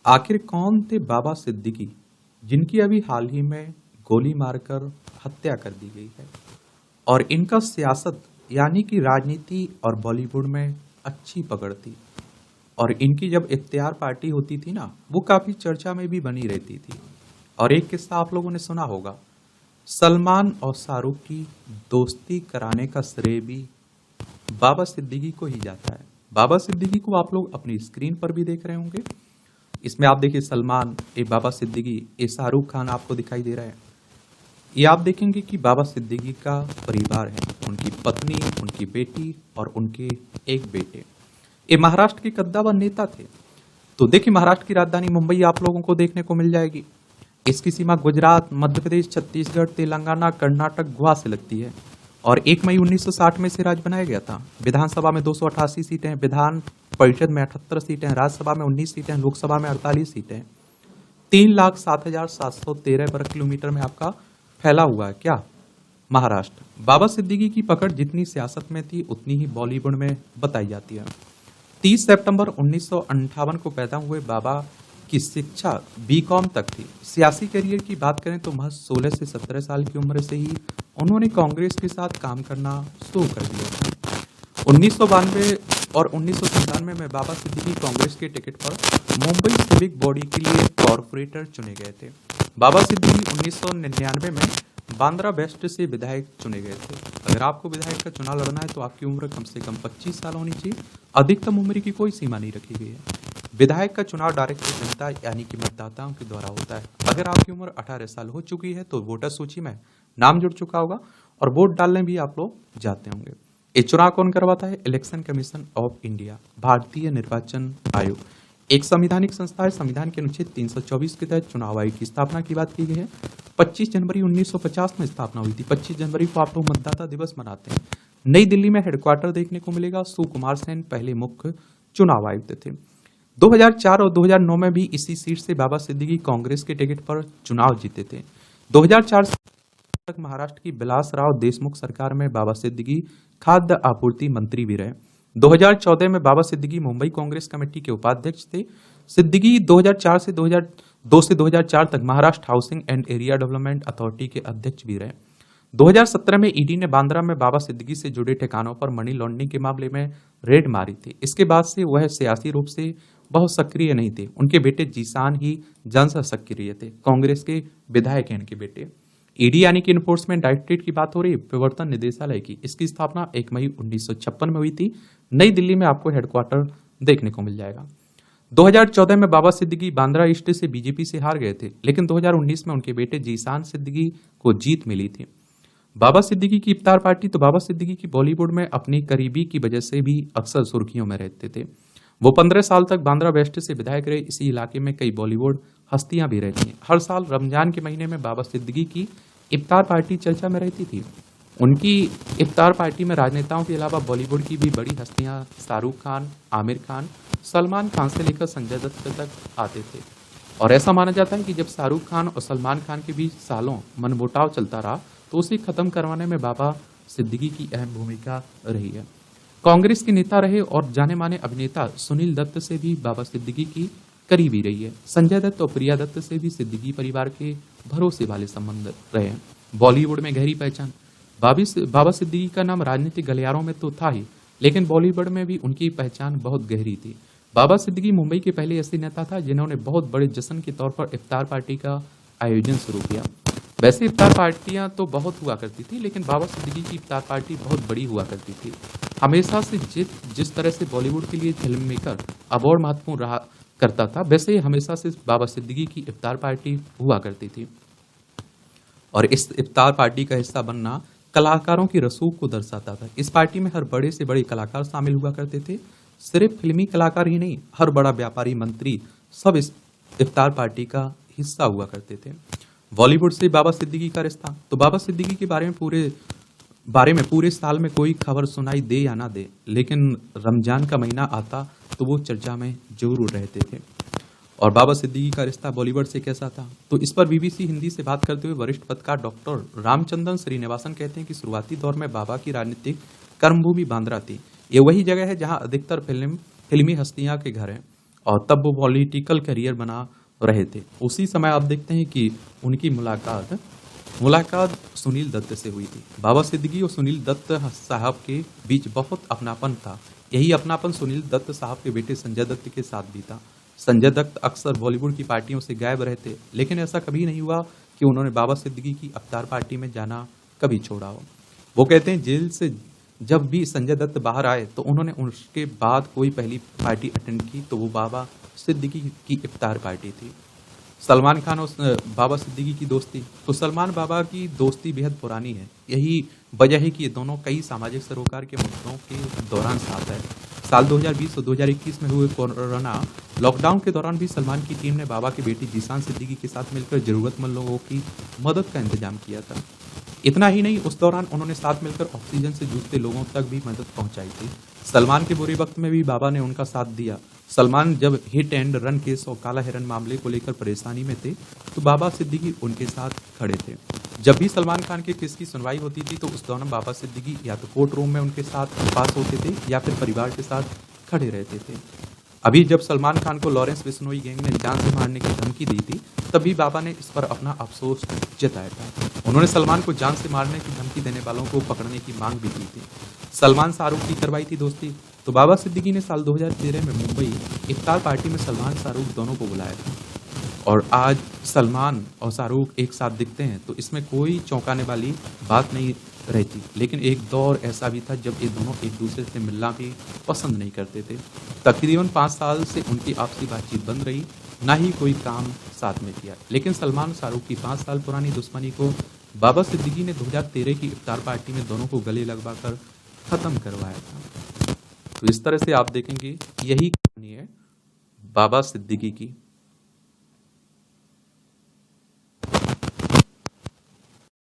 आखिर कौन थे बाबा सिद्दीकी, जिनकी अभी हाल ही में गोली मारकर हत्या कर दी गई है और इनका सियासत यानी कि राजनीति और बॉलीवुड में अच्छी पकड़ थी। और इनकी जब इफ्तियार पार्टी होती थी ना, वो काफी चर्चा में भी बनी रहती थी। और एक किस्सा आप लोगों ने सुना होगा, सलमान और शाहरुख की दोस्ती कराने का श्रेय भी बाबा सिद्दीकी को ही जाता है। बाबा सिद्दीकी को आप लोग अपनी स्क्रीन पर भी देख रहे होंगे। इसमें आप देखिए सलमान, ए बाबा सिद्दीकी, ए शाहरुख खान आपको दिखाई दे रहा है। ये आप देखेंगे कि बाबा सिद्दीकी का परिवार है, उनकी पत्नी, उनकी बेटी और उनके एक बेटे। ये महाराष्ट्र के कद्दावर नेता थे। तो देखिए, महाराष्ट्र की राजधानी मुंबई आप लोगों को देखने को मिल जाएगी। इसकी सीमा गुजरात, मध्य प्रदेश, छत्तीसगढ़, तेलंगाना, कर्नाटक, गोवा से लगती है। और 1 मई 1960 में से राज्य बनाया गया था। विधानसभा में 288 सीटें, विधान परिषद में 78 सीटें, राज्यसभा में 19 सीटें, लोकसभा में 48 सीटें। 3,07,713 वर्ग किलोमीटर में आपका फैला हुआ है क्या महाराष्ट्र। बाबा सिद्दीकी की पकड़ जितनी सियासत में थी उतनी ही बॉलीवुड में बताई जाती है। 30 सितंबर 1958 को पैदा हुए बाबा की शिक्षा बीकॉम तक थी। सियासी करियर की बात करें तो महज 16 से 17 साल की उम्र से ही उन्होंने कांग्रेस के साथ काम करना शुरू कर दिया। 1992 और 1997 में बाबा सिद्दीकी कांग्रेस के टिकट पर मुंबई सिविक बॉडी के लिए कॉर्पोरेटर चुने गए थे। बाबा सिद्दीकी 1999 में बांद्रा वेस्ट से विधायक चुने गए थे। अगर आपको विधायक का चुनाव लड़ना है तो आपकी उम्र कम से कम 25 साल होनी चाहिए। अधिकतम उम्र की कोई सीमा नहीं रखी गई है। विधायक का चुनाव डायरेक्ट जनता यानी कि मतदाताओं के द्वारा होता है। अगर आपकी उम्र 18 साल हो चुकी है तो वोटर सूची में नाम जुड़ चुका होगा और वोट डालने भी आप लोग जाते होंगे। ये चुनाव कौन करवाता है? इलेक्शन कमीशन ऑफ इंडिया, भारतीय निर्वाचन आयोग, एक संवैधानिक संस्था है। संविधान के अनुच्छेद 324 के तहत चुनाव आयोग की स्थापना की बात की गई है। 25 जनवरी 1950 में स्थापना हुई थी। 25 जनवरी को आप लोग मतदाता दिवस मनाते हैं। नई दिल्ली में हेडक्वार्टर देखने को मिलेगा। सुकुमार सेन पहले मुख्य चुनाव आयुक्त थे। 2004 और 2009 में भी इसी सीट से बाबा सिद्दीकी कांग्रेस के टिकट पर चुनाव जीते थे। 2004 तक महाराष्ट्र की विलासराव देशमुख सरकार में बाबा सिद्दीकी खाद्य आपूर्ति मंत्री भी रहे। 2014 में बाबा सिद्दीकी मुंबई कांग्रेस कमेटी के उपाध्यक्ष थे। सिद्दीकी 2002 से 2004 तक Maharashtra housing and area development authority के अध्यक्ष भी रहे। 2017 में ईडी ने बांद्रा में बाबा सिद्दीकी से जुड़े ठिकानों पर मनी लॉन्ड्रिंग के मामले में रेड मारी थी। इसके बाद से वह सियासी रूप से बहुत सक्रिय नहीं थे। उनके बेटे जीशान ही ज्यादा सक्रिय थे। कांग्रेस के विधायक हैं इनके बेटे। ईडी यानी कि इन्फोर्समेंट डायरेक्टरेट की बात हो रही है, प्रवर्तन निदेशालय की। इसकी स्थापना 1 मई 1956 में हुई थी। नई दिल्ली में आपको हेडक्वार्टर देखने को मिल जाएगा। 2014 में बाबा सिद्दीकी बांद्रा ईस्ट से बीजेपी से हार गए थे, लेकिन 2019 में उनके बेटे जीशान सिद्दीकी को जीत मिली थी। बाबा सिद्दीकी की इफ्तार पार्टी, तो बाबा सिद्दीकी की बॉलीवुड में अपनी करीबी की वजह से भी अक्सर सुर्खियों में रहते थे। वो 15 साल तक बांद्रा वेस्ट से विधायक रहे। इसी इलाके में कई बॉलीवुड हस्तियां भी रहती हैं। हर साल रमजान के महीने में बाबा सिद्दीकी की इफ्तार पार्टी चर्चा में रहती थी। उनकी इफ्तार पार्टी में राजनेताओं के अलावा बॉलीवुड की भी बड़ी हस्तियां शाहरुख खान, आमिर खान, सलमान खान से लेकर संजय दत्त तक आते थे। और ऐसा माना जाता है कि जब शाहरुख खान और सलमान खान के बीच सालों मनमुटाव चलता रहा तो उसे खत्म करवाने में बाबा सिद्दीकी की अहम भूमिका रही है। कांग्रेस के नेता रहे और जाने माने अभिनेता सुनील दत्त से भी बाबा सिद्दीकी की करीबी रही है। संजय दत्त और प्रिया दत्त से भी सिद्दीकी परिवार के भरोसे वाले संबंध रहे हैं। बॉलीवुड में गहरी पहचान। बाबा सिद्दीकी का नाम राजनीतिक गलियारों में तो था ही, लेकिन बॉलीवुड में भी उनकी पहचान बहुत गहरी थी। बाबा सिद्दीकी मुंबई के पहले ऐसे नेता था जिन्होंने बहुत बड़े जश्न के तौर पर इफ्तार पार्टी का आयोजन शुरू किया। वैसे इफ्तार पार्टियां तो बहुत हुआ करती थी, लेकिन बाबा सिद्दीकी की इफ्तार पार्टी बहुत बड़ी हुआ करती थी। हमेशा से जिस तरह से बॉलीवुड के लिए फिल्म मेकर अवार्ड महत्वपूर्ण रहा करता था, वैसे ही हमेशा से बाबा सिद्दीकी की इफ्तार पार्टी हुआ करती थी। और इस इफ्तार पार्टी का हिस्सा बनना कलाकारों की रसूख को दर्शाता था। इस पार्टी में हर बड़े से बड़े कलाकार शामिल हुआ करते थे। सिर्फ फिल्मी कलाकार ही नहीं, हर बड़ा व्यापारी, मंत्री सब इस इफ्तार पार्टी का हिस्सा हुआ करते थे। बॉलीवुड से बाबा सिद्दीकी का रिश्ता, तो बाबा सिद्दीकी के बारे में पूरे साल में कोई खबर सुनाई दे या ना दे, लेकिन रमजान का महीना आता तो वो चर्चा में जरूर रहते थे। और बाबा सिद्दीकी का रिश्ता बॉलीवुड से कैसा था, तो इस पर बीबीसी हिंदी से बात करते हुए वरिष्ठ पत्रकार डॉक्टर रामचंद्रन श्रीनिवासन कहते हैं कि शुरुआती दौर में बाबा की राजनीतिक कर्मभूमि बांद्रा थी। ये वही जगह है जहां अधिकतर फिल्मी हस्तियां के घर हैं और तब वो पॉलिटिकल करियर बना रहे थे। उसी समय आप देखते हैं कि उनकी मुलाकात सुनील दत्त से हुई थी। बाबा सिद्दीकी और सुनील दत्त साहब के बीच बहुत अपनापन था। यही अपनापन सुनील दत्त साहब के बेटे संजय दत्त के साथ भी था। संजय दत्त अक्सर बॉलीवुड की पार्टियों से गायब रहते, लेकिन ऐसा कभी नहीं हुआ कि उन्होंने बाबा सिद्दीकी की अवतार पार्टी में जाना कभी छोड़ा हो। वो कहते हैं जेल से जब भी संजय दत्त बाहर आए तो उन्होंने उसके बाद कोई पहली पार्टी अटेंड की तो वो बाबा सिद्दीकी की इफ्तार पार्टी थी। सलमान खान और बाबा सिद्दीकी की दोस्ती, तो सलमान बाबा की दोस्ती बेहद पुरानी है। यही वजह है कि ये दोनों कई सामाजिक सरोकार के मुद्दों के दौरान साथ है। साल 2020 और 2021 में हुए कोरोना लॉकडाउन के दौरान भी सलमान की टीम ने बाबा की बेटी जीशान सिद्दीकी के साथ मिलकर जरूरतमंद लोगों की मदद का इंतजाम किया था। इतना ही नहीं, उस दौरान उन्होंने साथ मिलकर ऑक्सीजन से जूझते लोगों तक भी मदद पहुंचाई थी। सलमान के बुरे वक्त में भी बाबा ने उनका साथ दिया। सलमान जब हिट एंड रन केस और काला हिरन मामले को लेकर परेशानी में थे तो बाबा सिद्दीकी उनके साथ खड़े थे। जब भी सलमान खान के केस की सुनवाई होती थी तो उस दौरान बाबा सिद्दीकी या तो कोर्ट रूम में उनके साथ पास होते थे या फिर परिवार के साथ खड़े रहते थे। अभी जब सलमान खान को लॉरेंस बिश्नोई गैंग ने जान से मारने की धमकी दी थी तभी बाबा ने इस पर अपना अफसोस जताया था। उन्होंने सलमान को जान से मारने की धमकी देने वालों को पकड़ने की मांग भी की थी। सलमान शाहरुख की करवाई थी दोस्ती, तो बाबा सिद्दीकी ने साल 2013 में मुंबई इफ्तार पार्टी में सलमान शाहरुख दोनों को बुलाया था। और आज सलमान और शाहरुख एक साथ दिखते हैं तो इसमें कोई चौंकाने वाली बात नहीं रहती। लेकिन एक दौर ऐसा भी था जब ये दोनों एक दूसरे से मिलना भी पसंद नहीं करते थे। तकरीबन 5 साल से उनकी आपसी बातचीत बंद रही, ना ही कोई काम साथ में किया। लेकिन सलमान शाहरुख की 5 साल पुरानी दुश्मनी को बाबा सिद्दीकी ने 2013 की इफ्तार पार्टी में दोनों को गले लगवाकर खत्म करवाया था। तो इस तरह से आप देखेंगे यही कहानी है बाबा सिद्दीकी की।